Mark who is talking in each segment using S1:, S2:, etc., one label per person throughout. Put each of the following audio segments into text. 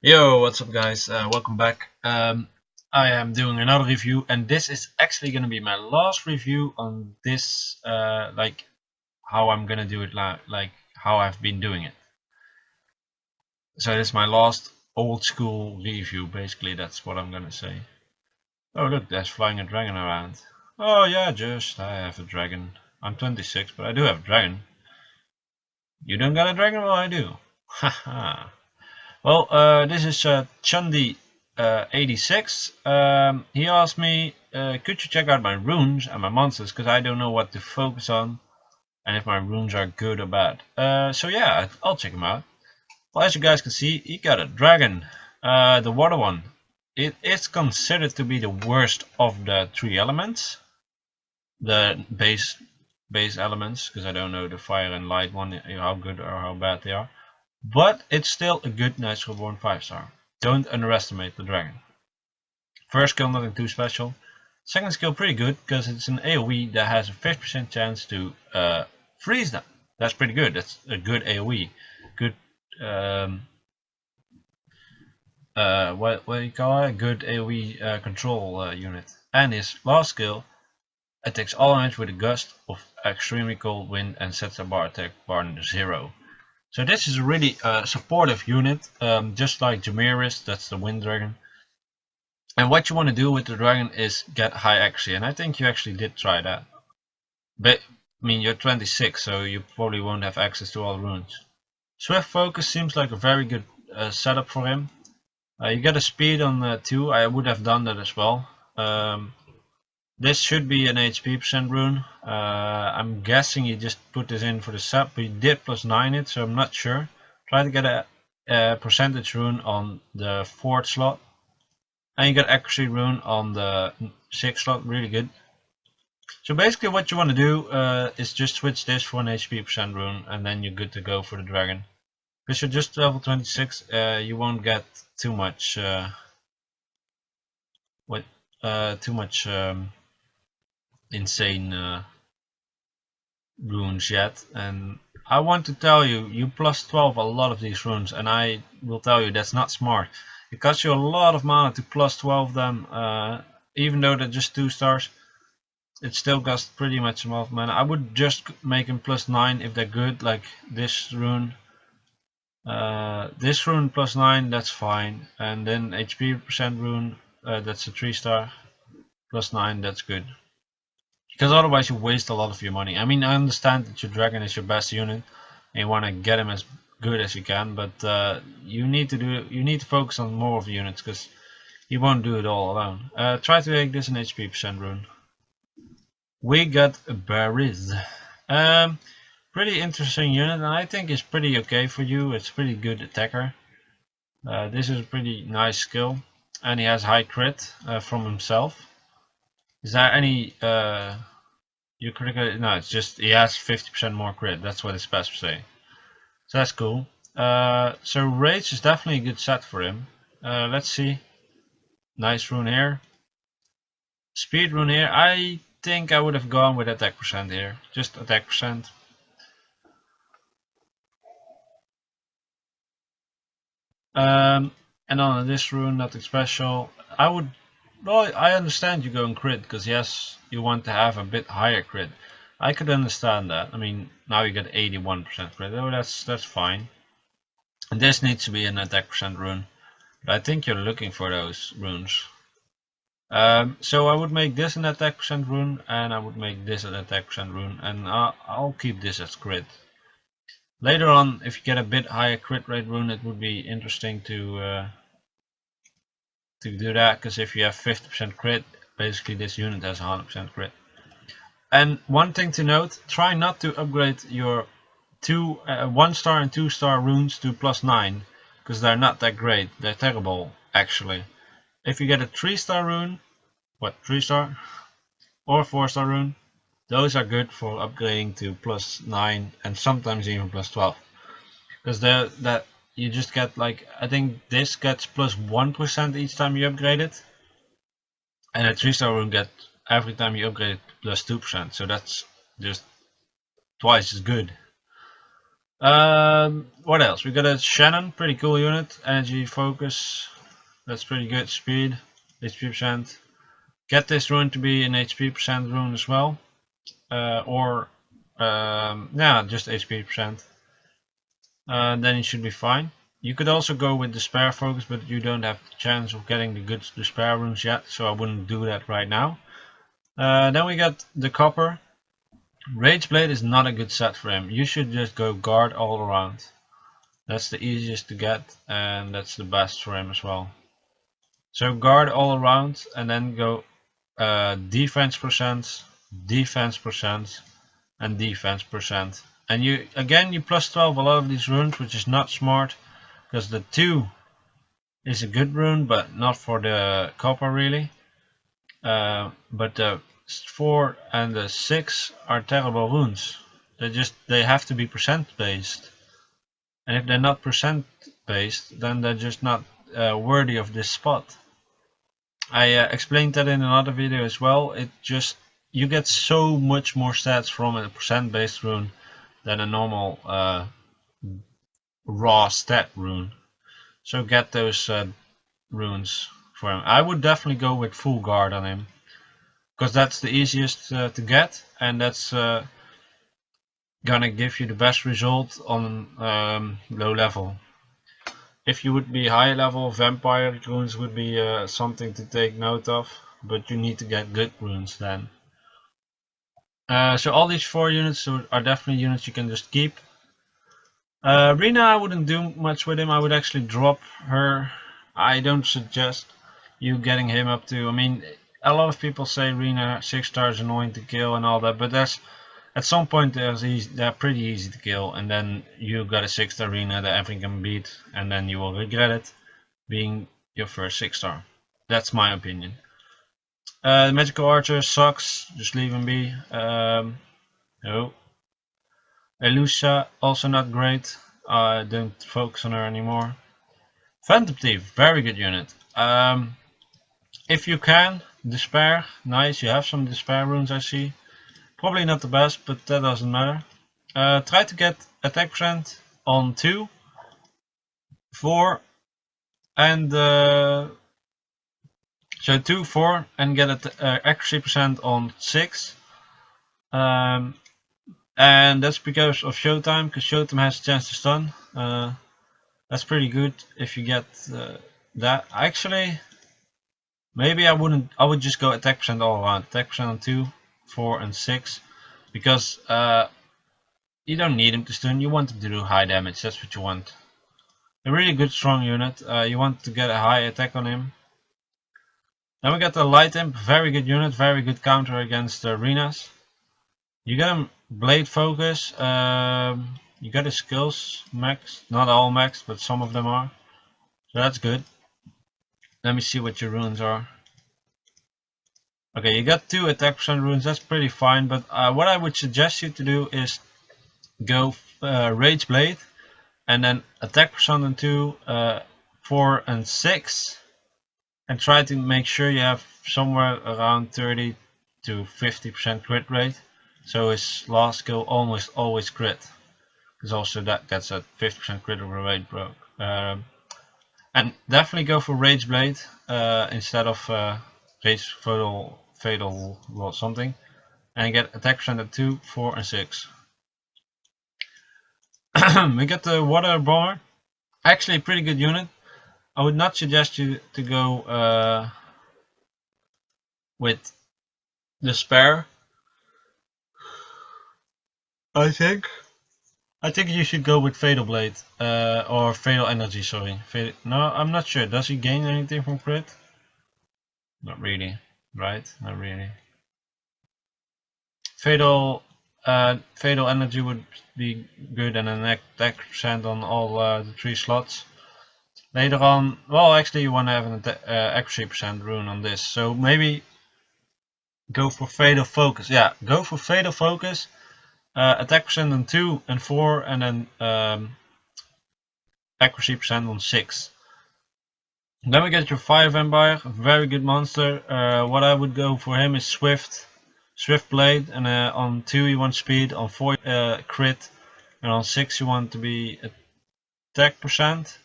S1: Yo, what's up guys? Welcome back. I am doing another review and this is actually gonna be my last review on this, like how I'm gonna do it, like how I've been doing it. So this is my last old school review, basically that's what I'm gonna say. Oh look, there's flying a dragon around. Oh yeah, I have a dragon. I'm 26, but I do have a dragon. You don't got a dragon? Well, I do. Haha. Well, this is chundy86. He asked me, could you check out my runes and my monsters, because I don't know what to focus on and if my runes are good or bad. So yeah, I'll check them out. Well, as you guys can see, he got a dragon, the water one. It is considered to be the worst of the three elements, the base elements, because I don't know the fire and light one, how good or how bad they are. But it's still a good natural born 5-star. Don't underestimate the dragon. First skill nothing too special. Second skill pretty good because it's an AoE that has a 50% chance to freeze them. That's pretty good. That's a good AoE. Good what do you call it? Good AoE control unit. And his last skill attacks all enemies with a gust of extremely cold wind and sets a bar attack bar to 0. So this is a really supportive unit, just like Jamiris, that's the wind dragon. And what you want to do with the dragon is get high accuracy, and I think you actually did try that. But I mean, you're 26, so you probably won't have access to all the runes. Swift focus seems like a very good setup for him. You get a speed on 2, I would have done that as well. This should be an HP percent rune. I'm guessing he just put this in for the sub, but he did +9 it, so I'm not sure. Try to get a percentage rune on the 4th slot. And you get accuracy rune on the 6th slot, really good. So basically what you want to do is just switch this for an HP percent rune, and then you're good to go for the dragon. Because you're just level 26, you won't get too much insane runes yet, and I want to tell you, you +12 a lot of these runes, and I will tell you that's not smart. It costs you a lot of mana to +12 them, even though they're just 2 stars. It still costs pretty much a lot of mana. I would just make them +9 if they're good, like this rune. This rune +9, that's fine, and then HP percent rune, that's a 3-star, +9, that's good. Because otherwise you waste a lot of your money. I mean, I understand that your dragon is your best unit and you want to get him as good as you can, but you need to focus on more of the units because you won't do it all alone. Try to make this an HP percent rune. We got Bariz. Pretty interesting unit, and I think it's pretty okay for you. It's pretty good attacker. This is a pretty nice skill, and he has high crit from himself. Is there any you critical? No, it's just he has 50% more crit. That's what his passive say. So that's cool. So rage is definitely a good set for him. Let's see. Nice rune here. Speed rune here. I think I would have gone with attack percent here. Just attack percent. And on this rune, nothing special. Well, I understand you going crit because yes, you want to have a bit higher crit. I could understand that. I mean, now you get 81% crit. Oh, that's fine. And this needs to be an attack percent rune, but I think you're looking for those runes. So I would make this an attack percent rune, and I would make this an attack percent rune, and I'll keep this as crit. Later on, if you get a bit higher crit rate rune, it would be interesting to do that, because if you have 50% crit, basically this unit has 100% crit. And one thing to note, try not to upgrade your 1-star and 2-star runes to +9, because they're not that great. They're terrible, actually. If you get a 3-star rune, 3-star? Or 4-star rune, those are good for upgrading to +9 and sometimes even +12. Because that you just get, like, I think this gets +1% each time you upgrade it. And a 3-star rune get every time you upgrade it +2%. So that's just twice as good. What else? We got a Shannon, pretty cool unit. Energy focus, that's pretty good. Speed, HP percent. Get this rune to be an HP percent rune as well, yeah, just HP percent. Then it should be fine. You could also go with despair focus, but you don't have the chance of getting the good despair runes yet, so I wouldn't do that right now. Then we got the copper. Rage blade is not a good set for him. You should just go guard all around. That's the easiest to get, and that's the best for him as well. So guard all around, and then go defense percent, defense percent, and defense percent. And you plus 12 a lot of these runes, which is not smart, because the 2 is a good rune, but not for the copper really. But the 4 and the 6 are terrible runes. They have to be percent based, and if they're not percent based, then they're just not worthy of this spot. I explained that in another video as well. You get so much more stats from a percent based rune than a normal raw stat rune. So get those runes for him. I would definitely go with full guard on him, because that's the easiest to get, and that's gonna give you the best result on low level. If you would be high level, vampire runes would be something to take note of, but you need to get good runes then. So all these 4 units are definitely units you can just keep. Rena, I wouldn't do much with him. I would actually drop her. I don't suggest you getting him up to, I mean, a lot of people say Rena 6 stars annoying to kill and all that, but at some point they're pretty easy to kill, and then you got a 6 star Rena that everyone can beat, and then you will regret it being your first 6 star. That's my opinion. The magical archer sucks, just leave him be. No. Elusia, also not great. I don't focus on her anymore. Phantom Thief, very good unit. If you can, despair, nice. You have some despair runes, I see. Probably not the best, but that doesn't matter. Try to get attack percent on 2, 4, and so 2, 4, and get accuracy percent on 6. And that's because of Showtime, because Showtime has a chance to stun. That's pretty good if you get that. Actually, maybe I would just go attack percent all around. Attack percent on 2, 4, and 6, because you don't need him to stun. You want him to do high damage. That's what you want. A really good strong unit. You want to get a high attack on him. Then we got the light imp, very good unit, very good counter against arenas. You got him blade focus. You got his skills max, not all max, but some of them are. So that's good. Let me see what your runes are. Okay, you got 2 attack percent runes, that's pretty fine, but what I would suggest you to do is go Rage Blade, and then attack percent on 2, 4 and 6, and try to make sure you have somewhere around 30 to 50% crit rate, so his last skill almost always crit, because also that gets a 50% critical rate broke. And definitely go for Rage Blade instead of Rage Fatal or something, and get attack percent at 2, 4 and 6. We got the Water Bomber, actually a pretty good unit. I would not suggest you to go with Despair. I think you should go with Fatal Blade or Fatal Energy. Sorry, no, I'm not sure. Does he gain anything from crit? Not really, right? Not really. Fatal Energy would be good, and an attack percent on all the 3 slots. Later on, well, actually you want to have an accuracy percent rune on this, so maybe go for Fatal Focus. Yeah, go for Fatal Focus. Attack percent on 2 and 4, and then accuracy percent on 6. Then we get your Fire Vampire, a very good monster. What I would go for him is Swift Blade, and on 2 you want speed, on 4 crit, and on 6 you want to be attack percent,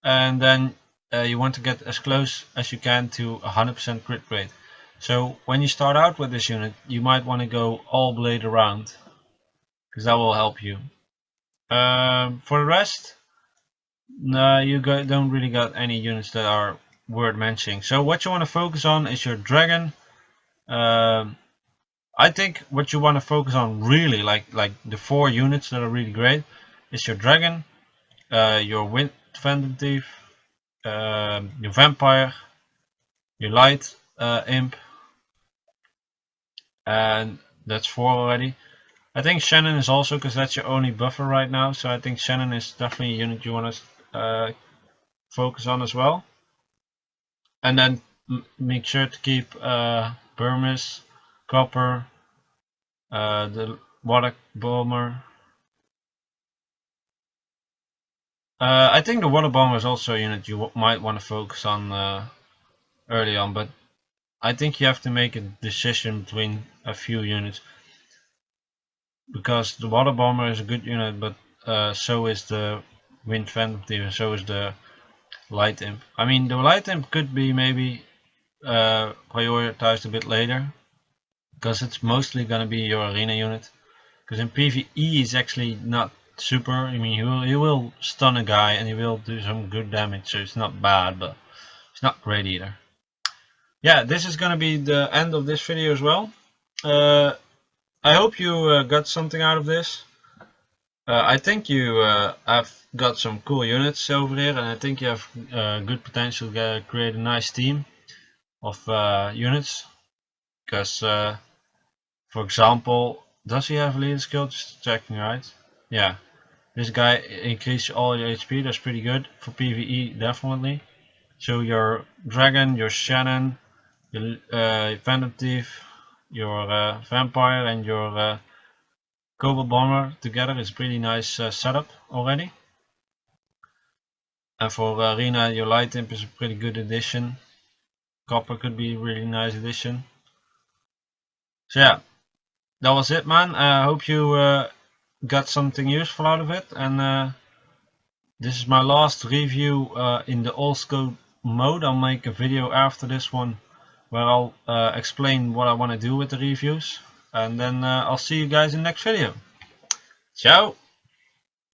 S1: and then you want to get as close as you can to 100% crit rate. So when you start out with this unit, you might want to go all blade around, because that will help you. For the rest, no, you don't really got any units that are worth mentioning. So what you want to focus on is your dragon. I think what you want to focus on really, like the 4 units that are really great, is your dragon, your wind phantom thief, your vampire, your light imp, and that's 4 already. I think Shannon is also, because that's your only buffer right now, so I think Shannon is definitely a unit you want to focus on as well. And then make sure to keep Burmese, Copper, the Water Bomber. I think the Water Bomber is also a unit you might want to focus on early on, but I think you have to make a decision between a few units, because the Water Bomber is a good unit, but so is the Wind Phantom Thief, and so is the Light Imp. I mean, the Light Imp could be maybe prioritized a bit later, because it's mostly gonna be your arena unit. Because in PvE it's actually not super. I mean, he will stun a guy and he will do some good damage, so it's not bad, but it's not great either. Yeah, this is gonna be the end of this video as well. I hope you got something out of this. I think you have got some cool units over here, and I think you have good potential to create a nice team of units. Because, for example, does he have a leader skill? Just checking, right? Yeah, this guy increases all your HP. That's pretty good for PvE, definitely. So your dragon, your Shannon, your Phantom Thief, your vampire, and your Cobalt Bomber together is pretty nice setup already. And for arena, your Light Imp is a pretty good addition. Copper could be a really nice addition. So yeah, that was it, man. I hope you got something useful out of it, and this is my last review in the old school mode. I'll make a video after this one where I'll explain what I want to do with the reviews, and then I'll see you guys in the next video. Ciao!